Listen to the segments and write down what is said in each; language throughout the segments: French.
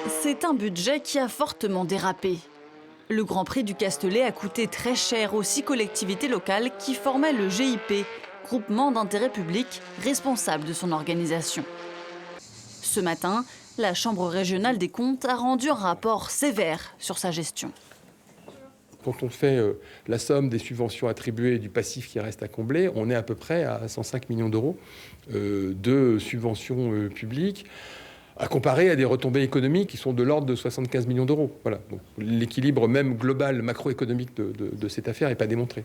C'est un budget qui a fortement dérapé. Le Grand Prix du Castellet a coûté très cher aux 6 collectivités locales qui formaient le GIP, groupement d'intérêt public responsable de son organisation. Ce matin, la Chambre régionale des comptes a rendu un rapport sévère sur sa gestion. Quand on fait la somme des subventions attribuées et du passif qui reste à combler, on est à peu près à 105 millions d'euros de subventions publiques, à comparer à des retombées économiques qui sont de l'ordre de 75 millions d'euros. Voilà. L'équilibre même global macroéconomique de cette affaire n'est pas démontré.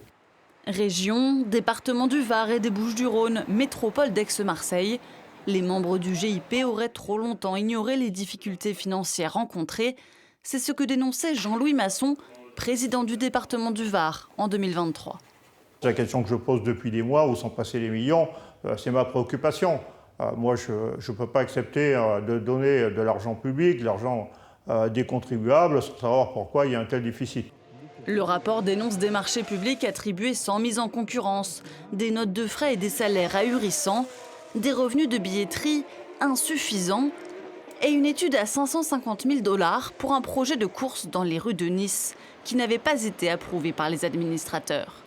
Région, département du Var et des Bouches-du-Rhône, métropole d'Aix-Marseille, les membres du GIP auraient trop longtemps ignoré les difficultés financières rencontrées. C'est ce que dénonçait Jean-Louis Masson, président du département du Var en 2023. C'est la question que je pose depuis des mois, où sont passés les millions, c'est ma préoccupation. Moi, je ne peux pas accepter de donner de l'argent public, de l'argent des contribuables, sans savoir pourquoi il y a un tel déficit. Le rapport dénonce des marchés publics attribués sans mise en concurrence, des notes de frais et des salaires ahurissants, des revenus de billetterie insuffisants et une étude à 550 000 $ pour un projet de course dans les rues de Nice qui n'avait pas été approuvé par les administrateurs.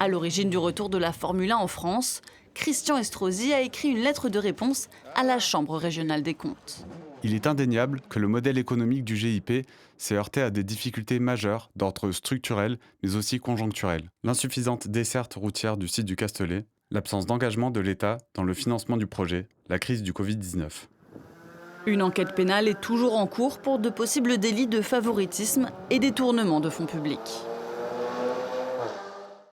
À l'origine du retour de la Formule 1 en France, Christian Estrosi a écrit une lettre de réponse à la Chambre régionale des comptes. Il est indéniable que le modèle économique du GIP s'est heurté à des difficultés majeures d'ordre structurel mais aussi conjoncturel. L'insuffisante desserte routière du site du Castellet, l'absence d'engagement de l'État dans le financement du projet, la crise du Covid-19. Une enquête pénale est toujours en cours pour de possibles délits de favoritisme et détournement de fonds publics.